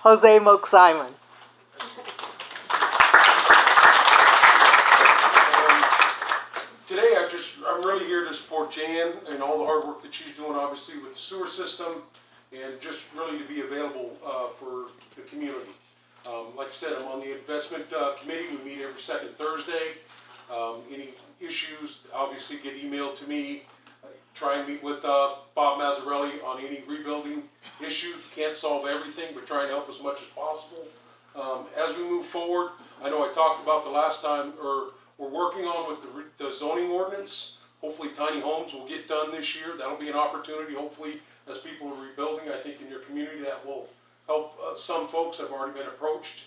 Jose Moke Simon. Today I'm really here to support Jan and all the hard work that she's doing, obviously, with the sewer system, and just really to be available for the community. Like I said, I'm on the investment committee. We meet every second Thursday. Any issues, obviously, get emailed to me. Try and meet with Bob Mazzarelli on any rebuilding issues. Can't solve everything, but try and help as much as possible. As we move forward, I know I talked about the last time, or we're working on with the zoning ordinance. Hopefully tiny homes will get done this year. That'll be an opportunity, hopefully, as people are rebuilding. I think in your community that will help. Some folks have already been approached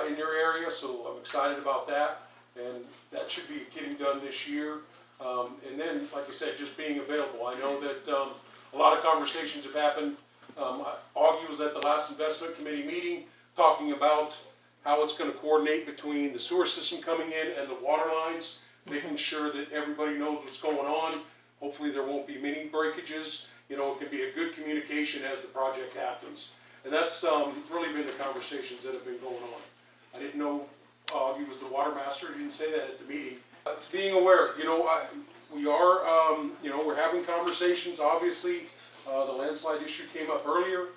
in your area, so I'm excited about that. And that should be getting done this year. And then, like I said, just being available. I know that a lot of conversations have happened. Augie was at the last investment committee meeting talking about how it's going to coordinate between the sewer system coming in and the water lines, making sure that everybody knows what's going on. Hopefully there won't be many breakages. You know, it can be a good communication as the project happens. And that's really been the conversations that have been going on. I didn't know he was the water master. He didn't say that at the meeting. Being aware, you know, we are, you know, we're having conversations. Obviously, the landslide issue came up earlier.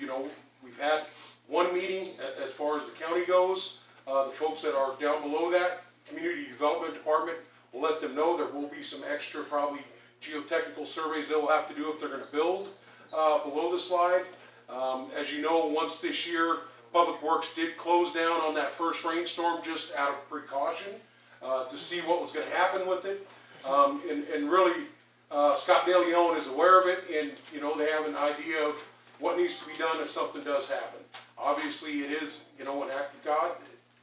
You know, we've had one meeting as far as the county goes. The folks that are down below that, community development department, will let them know there will be some extra probably geotechnical surveys they'll have to do if they're going to build below the slide. As you know, once this year, Public Works did close down on that first rainstorm just out of precaution to see what was going to happen with it. And really, Scott DeLeon is aware of it, and you know, they have an idea of what needs to be done if something does happen. Obviously, it is, you know, an act of God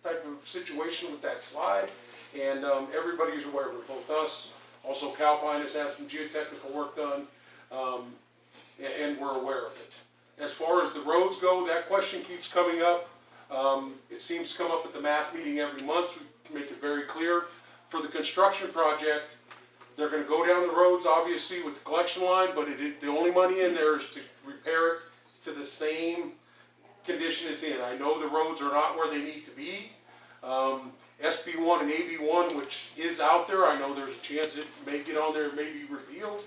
type of situation with that slide, and everybody is aware of it, both us, also Calpine has had some geotechnical work done, and we're aware of it. As far as the roads go, that question keeps coming up. It seems to come up at the math meeting every month. We make it very clear. For the construction project, they're going to go down the roads, obviously, with the collection line, but the only money in there is to repair it to the same condition it's in. I know the roads are not where they need to be. SB1 and AB1, which is out there, I know there's a chance it may get on there, may be repealed.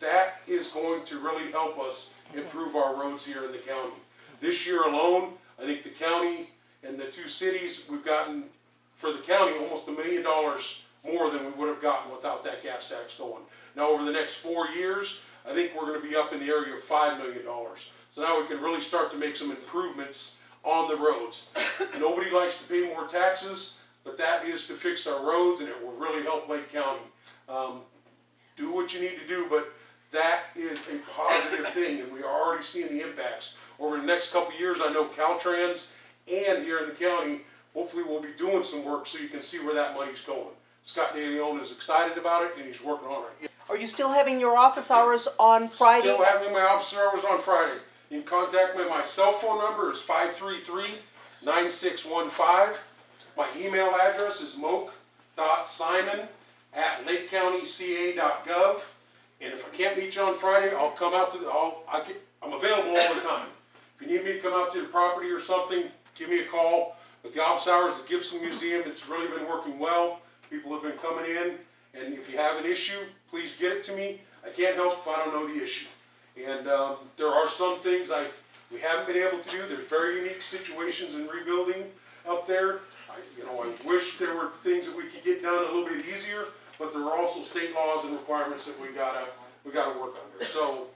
That is going to really help us improve our roads here in the county. This year alone, I think the county and the two cities, we've gotten, for the county, almost $1 million more than we would have gotten without that gas tax going. Now over the next 4 years, I think we're going to be up in the area of $5 million. So now we can really start to make some improvements on the roads. Nobody likes to pay more taxes, but that is to fix our roads, and it will really help Lake County. Do what you need to do, but that is a positive thing, and we are already seeing the impacts. Over the next couple of years, I know Caltrans and here in the county, hopefully we'll be doing some work so you can see where that money's going. Scott DeLeon is excited about it, and he's working on it. Are you still having your office hours on Friday? Still having my office hours on Friday. You can contact me. My cell phone number is 533-9615. My email address is moke.simon@lakecountyca.gov. And if I can't meet you on Friday, I'll come out to I'm available all the time. If you need me to come out to the property or something, give me a call. But the office hours at Gibson Museum, it's really been working well. People have been coming in, and if you have an issue, please get it to me. I can't help if I don't know the issue. And there are some things we haven't been able to do. There's very unique situations in rebuilding up there. I wish there were things that we could get done a little bit easier, but there are also state laws and requirements that we gotta work under. So,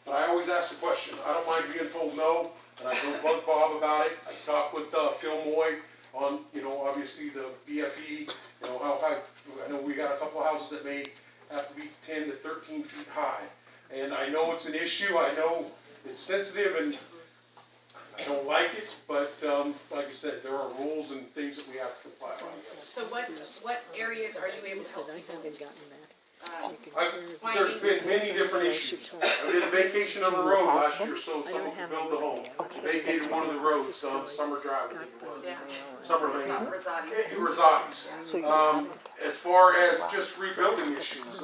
but I always ask the question. I don't mind being told no, and I go bug Bob about it. I talk with Phil Moy on, obviously the BFE. How high. I know we got a couple of houses that may have to be 10 to 13 feet high, and I know it's an issue. I know it's sensitive, and I don't like it, but like I said, there are rules and things that we have to comply with. So what areas are you able to help people? There's been many different issues. I did a vacation on the road last year, so someone could build a home. Vacated one of the roads on Summer Drive, I think it was. Summer Lane. Rosati's. As far as just rebuilding issues,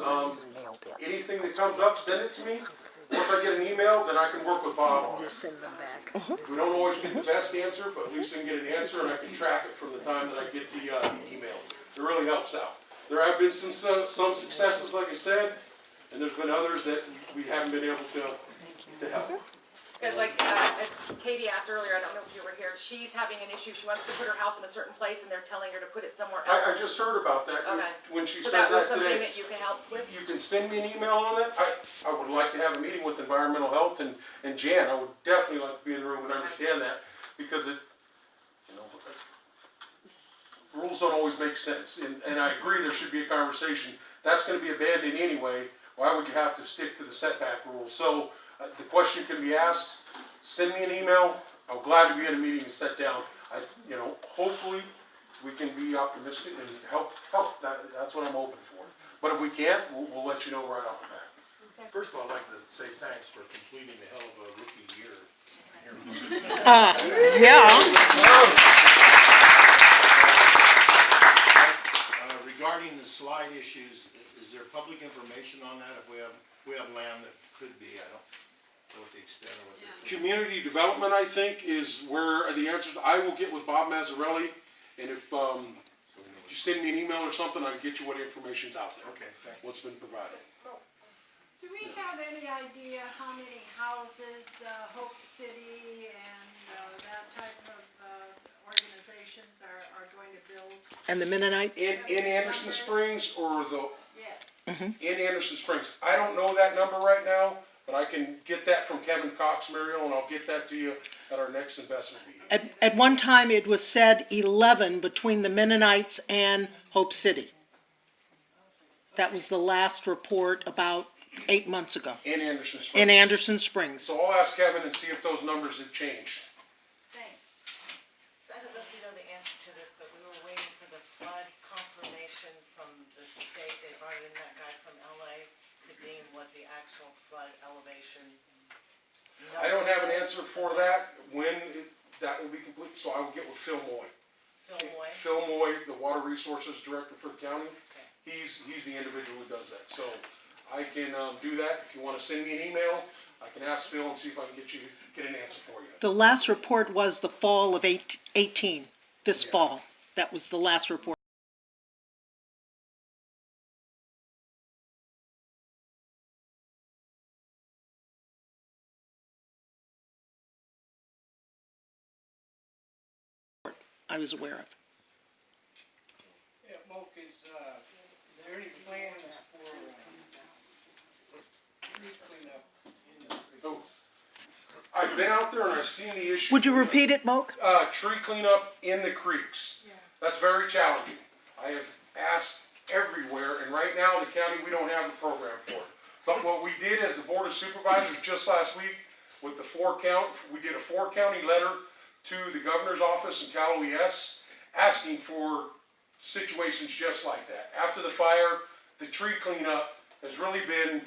anything that comes up, send it to me. once I get an email, then I can work with Bob on it. Just send them back. We don't always get the best answer, but at least I can get an answer and I can track it from the time that I get the email. It really helps out. There have been some successes, like I said, and there's been others that we haven't been able to help. Because like, as Katie asked earlier, I don't know if you were here, she's having an issue, she wants to put her house in a certain place and they're telling her to put it somewhere I else. just heard about that Okay. when she So said that was that something today. that you can help with? You can send me an email on that. I would like to have a meeting with environmental health and Jan. I would definitely like to be in the room and understand that because it, you know, rules don't always make sense. And I agree there should be a conversation. That's going to be abandoned anyway. Why would you have to stick to the setback rules? So the question can be asked. Send me an email. I'm glad to be in a meeting and sit down. Hopefully we can be optimistic and help. That's what I'm hoping for. But if we can't, we'll let you know right off the bat. First of all, I'd like to say thanks for completing a hell of a rookie year. Yeah. Regarding the slide issues, is there public information on that? If we have land that could be, I don't know what the extent of it. Community development, I think, is where the answers. I will get with Bob Mazzarelli, and if you send me an email or something, I can get you what information's out there. Okay, thanks. What's been provided. Do we have any idea how many houses Hope City and that type of organizations are going to build? And the Mennonites? In Anderson Springs or Yes. in Anderson Springs, I don't know that number right now, but I can get that from Kevin Cox, Muriel, and I'll get that to you at our next investment meeting. At one time, it was said 11 between the Mennonites and Hope City. That was the last report about 8 months ago In Anderson Springs. in Anderson Springs. So I'll ask Kevin and see if those numbers have changed. Thanks. So I don't know if you know the answer to this, but we were waiting for the flood confirmation from the state. They brought in that guy from LA to deem what the actual flood elevation. I don't have an answer for that, that will be complete, so I will get with Phil Moy. Phil Moy. Phil Moy, the Water Resources Director for the county, he's the individual who does that. So I can do that. If you want to send me an email, I can ask Phil and see if I can get an answer for you. The last report was the fall of 18, this fall. That was the last report. I was aware of. Yeah, Moke, is there any plans for tree cleanup in the creek? Oh, I've been out there and I've seen the issue. Would you repeat it, Moke? Tree cleanup in the creeks. That's very challenging. I have asked everywhere, and right now in the county, we don't have a program for it. But what we did as the Board of Supervisors just last week with the we did a 4-county letter to the governor's office in Cal OES asking for situations just like that. After the fire, the tree cleanup has really been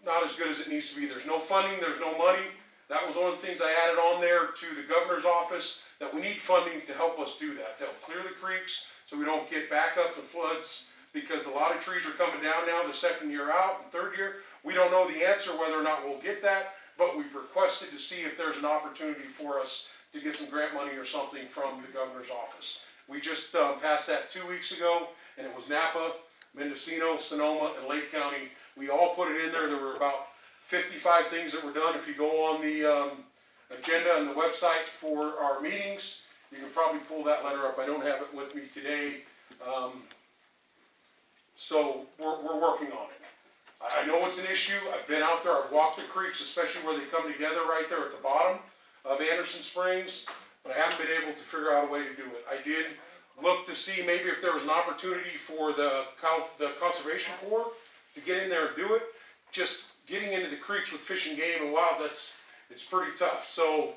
not as good as it needs to be. There's no funding, there's no money. That was one of the things I added on there to the governor's office, that we need funding to help us do that, to help clear the creeks so we don't get backups and floods, because a lot of trees are coming down now the second year out and third year. We don't know the answer whether or not we'll get that, but we've requested to see if there's an opportunity for us to get some grant money or something from the governor's office. We just passed that 2 weeks ago, and it was Napa, Mendocino, Sonoma, and Lake County. We all put it in there. There were about 55 things that were done. If you go on the agenda and the website for our meetings, you can probably pull that letter up. I don't have it with me today. So we're working on it. I know it's an issue. I've been out there. I've walked the creeks, especially where they come together right there at the bottom of Anderson Springs, but I haven't been able to figure out a way to do it. I did look to see maybe if there was an opportunity for the Conservation Corps to get in there and do it. Just getting into the creeks with Fish and Game and Wild, it's pretty tough. So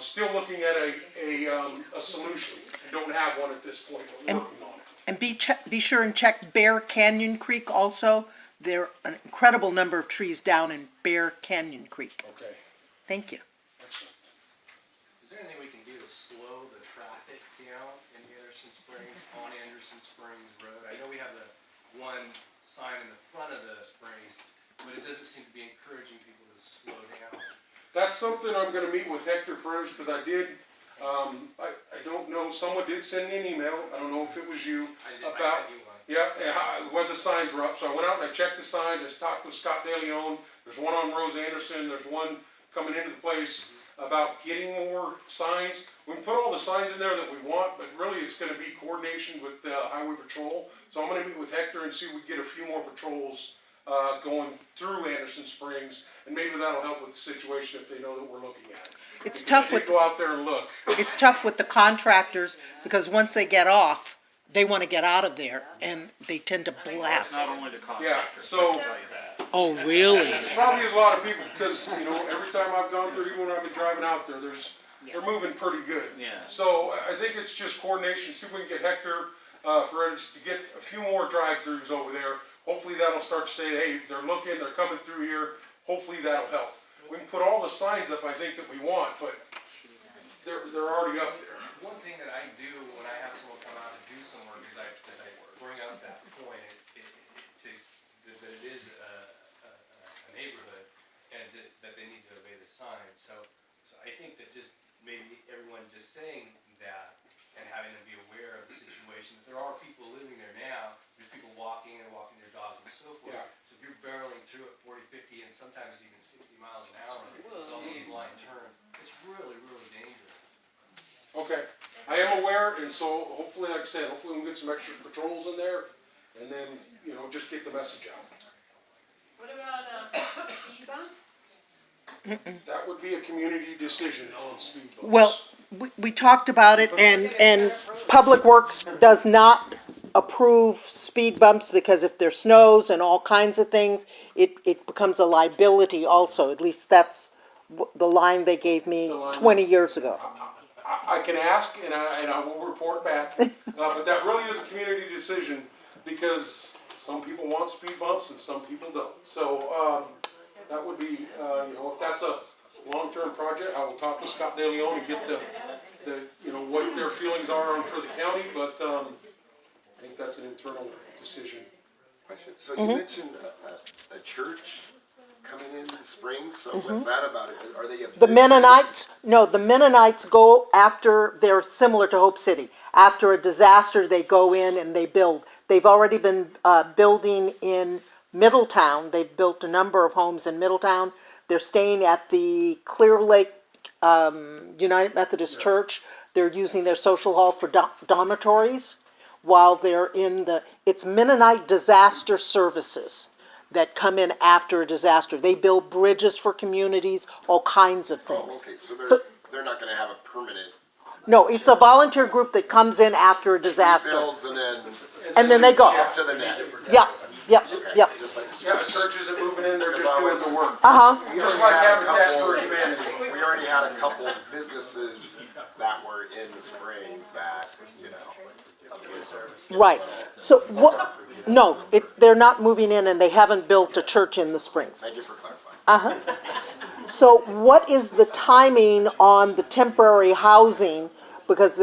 still looking at a solution. I don't have one at this point, but we're working on it. And be sure and check Bear Canyon Creek also. There are an incredible number of trees down in Bear Canyon Creek. Okay, Thank you. excellent. Is there anything we can do to slow the traffic down in Anderson Springs, on Anderson Springs Road? I know we have the one sign in the front of the Springs but it doesn't seem to be encouraging people to slow down. That's something I'm gonna meet with Hector Perez, because I did, I don't know, someone did send me an email, I don't know if it was you, I about, sent you one. yeah, and where the signs were up, so I went out and I checked the signs, I talked with Scott DeLeon, there's one on Rose Anderson, there's one coming into the place about getting more signs. We can put all the signs in there that we want, but really it's gonna be coordination with, Highway Patrol. So I'm gonna meet with Hector and see if we can get a few more patrols, going through Anderson Springs, and maybe that'll help with the situation if they know that we're looking at it. It's Because tough they with, go out there and look. it's tough with the contractors, because once they get off, they wanna get out of there, and they tend to blast. Not only the Yeah, contractors, I so can tell you that. Oh, really? probably is a lot of people, because, you know, every time I've gone through, even when I've been driving out there, they're moving pretty good. Yeah. So I think it's just coordination, see if we can get Hector, Paredes to get a few more drive-throughs over there. Hopefully that'll start to say, hey, they're looking, they're coming through here, hopefully that'll help. We can put all the signs up, I think, that we want, but they're already up there. One thing that I do when I have someone come out to do some work is I bring up that point, that it is a neighborhood, and that they need to obey the signs. So I think that just maybe everyone just saying that and having them be aware of the situation. There are people living there now, there's people walking and walking their dogs and so forth. Yeah. So if you're barreling through at 40, 50, and sometimes even 60 miles an hour, with all those blind turn, it's really, really dangerous. Okay, I am aware, and so hopefully, like I said, hopefully we can get some extra patrols in there, and then, you know, just get the message out. What about, speed bumps? That would be a community decision on speed bumps. Well, we talked about it, and Public Works does not approve speed bumps, because if there snows and all kinds of things, it becomes a liability also. At least that's the line they gave me 20 years ago. I can ask, and I will report back, but that really is a community decision, because some people want speed bumps and some people don't. So, that would be, you know, if that's a long-term project, I will talk with Scott DeLeon and get the, you know, what their feelings are for the county, but, I think that's an internal decision. Question. So you mentioned a church coming into the Springs, so what's that about? Are they a The business? Mennonites, no, the Mennonites go after, they're similar to Hope City. After a disaster, they go in and they build. They've already been building in Middletown. They've built a number of homes in Middletown. They're staying at the Clear Lake United Methodist Church. They're using their social hall for dormitories while they're in it's Mennonite Disaster Services that come in after a disaster. They build bridges for communities, all kinds of things. Oh, okay, so So- they're not gonna have a permanent No, it's a volunteer group that comes in after a disaster, builds and then they go. off to the next. Yep, yep, yep. Just like Yeah, churches are moving in, they're just doing the work. Uh-huh. Just like Habitat for Humanity. We already had a couple businesses that were in the Springs that, you know. Right. So what, no, they're not moving in, and they haven't built a church in the Springs. Thank you for clarifying. So what is the timing on the temporary housing? Because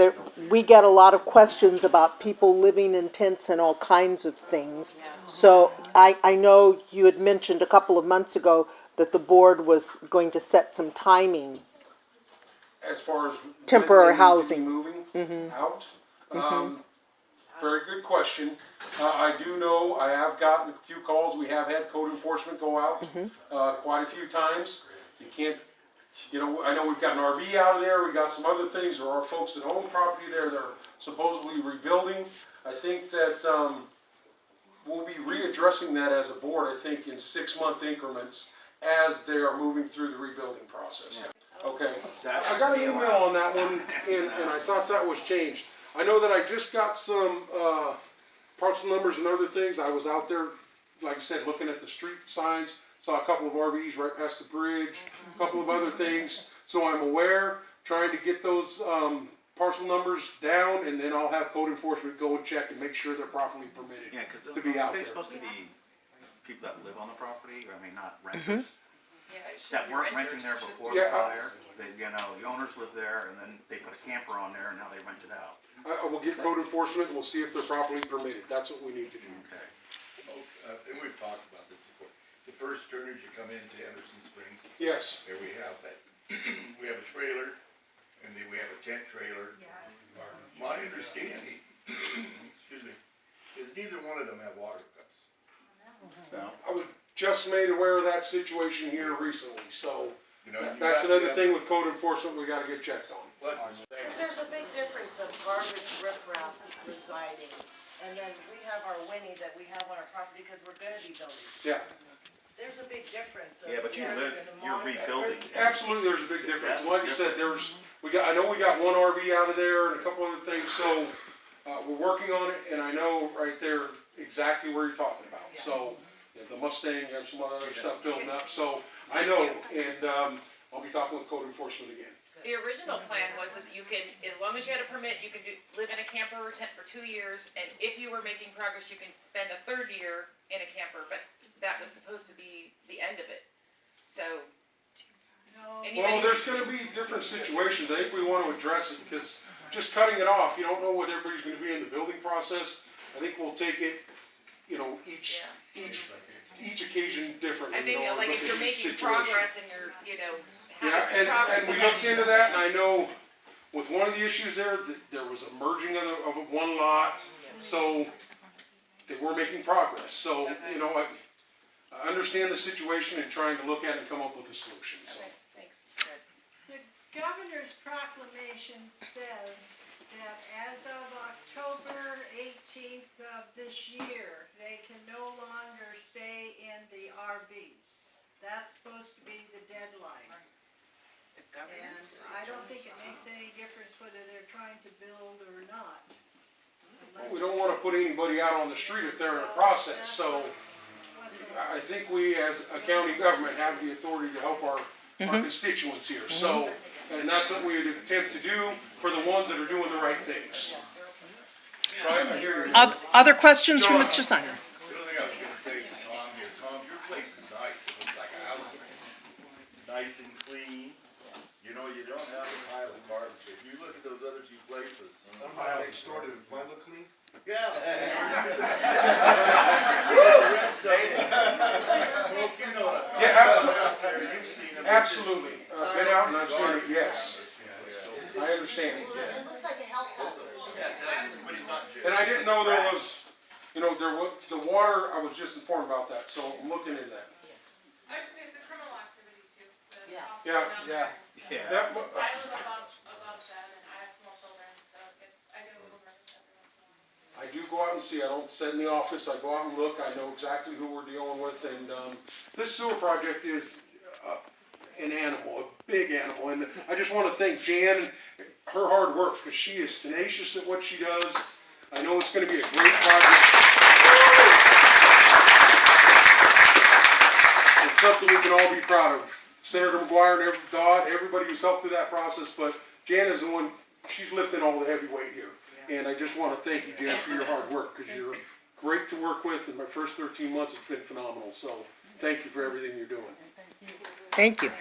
we get a lot of questions about people living in tents and all kinds of things. So I know you had mentioned a couple of months ago that the board was going to set some timing. As far as when Temporary they need to be housing. moving out. Very good question. I do know, I have gotten a few calls, we have had code enforcement go out, quite a few times. You can't, you know, I know we've got an RV out of there, we got some other things, there are folks that own property there that are supposedly rebuilding. I think that, we'll be readdressing that as a board, I think, in 6-month increments as they are moving through the rebuilding process. Okay, I got an email on that one, and I thought that was changed. I know that I just got some, parcel numbers and other things. I was out there, like I said, looking at the street signs, saw a couple of RVs right past the bridge, a couple of other things. So I'm aware, trying to get those, parcel numbers down, and then I'll have code enforcement go and check and make sure they're properly permitted Yeah, because to be out they're there. supposed to be people that live on the property, I mean, not renters. That weren't renting there before the Yeah, fire. They, you know, the owners live there, and then they put a camper on there, and now they rent it out. I will get code enforcement, and we'll see if they're properly permitted. That's what we need to do. Okay. And we've talked about this before. The first soon as you come into Anderson Springs, Yes, there we have that, we have a trailer, and then we have a tent trailer. My understanding, excuse me, is neither one of them have water cuts. I was just made aware of that situation here recently, so You know, you that's got- another yeah. thing with code enforcement we gotta get checked on. Plus, Because there's a big difference of garbage riffraff residing, and then we have our Winnie that we have on our property because we're gonna be building. Yeah, There's a big difference of. Yeah, but you yes, live, and the you're monitor- rebuilding. absolutely, there's a big difference. That's Like I said, I know we got one RV out of there and a couple other things, so, we're working on it, and I know right there exactly where you're talking about. So, the Mustang, you have some other stuff building up, so I know, and, I'll be talking with code enforcement again. The original plan was that you could, as long as you had a permit, you could live in a camper or tent for 2 years, and if you were making progress, you can spend a third year in a camper, but that was supposed to be the end of it. So, No, and Well, even, there's gonna be different situations, I think we wanna address it, because just cutting it off, you don't know what everybody's gonna be in the building process. I think we'll take it, you know, each occasion differently, I you think, know, like, look if at you're each making situation. progress and you're, Yeah, having some progress, and we then looked into that, and I know with one of the issues there, that there was a merging of one lot, so they were making progress, so, you know, I understand the situation and trying to look at it and come up with a solution, so. Okay, thanks. the governor's proclamation says that as of October 18th of this year, they can no longer stay in the RVs. That's supposed to be the deadline. And I don't think it makes any difference whether they're trying to build or not. We don't wanna put anybody out on the street if they're in a process, so I think we as a county government have the authority to help our constituents here, so, and that's what we would attempt to do for the ones that are doing the right things. So I hear you. Other questions from Mr. Simon? the other thing I was gonna say to Tom here, Tom, your place is nice, it looks like a house. Nice and clean, you know, you don't have a pile of garbage, if you look at those other two places. Somehow they stored it, mine look clean? Yeah. The rest of them. Smoke, you know what I'm Yeah, talking about out there, you've seen them. Absolutely, been out and I've seen it, yes, I understand. It looks like a health hazard. But he's not jailed. And I didn't know there was, you know, there was, the water, I was just informed about that, so I'm looking into that. I just say it's a criminal activity too. The Yeah. house Yeah. down there, so. Yeah. That, I live above them and I have small children, so I do a little nervous every once in a while. I do go out and see, I don't sit in the office, I go out and look, I know exactly who we're dealing with, and, this sewer project is, an animal, a big animal, and I just wanna thank Jan and her hard work, cause she is tenacious at what she does. I know it's gonna be a great project. It's something we can all be proud of. Senator McGuire and Dodd, everybody who's helped through that process, but Jan is the one, she's lifting all the heavy weight here. And I just wanna thank you, Jan, for your hard work, cause you're great to work with, in my first 13 months, it's been phenomenal, so thank you for everything you're doing. Thank you.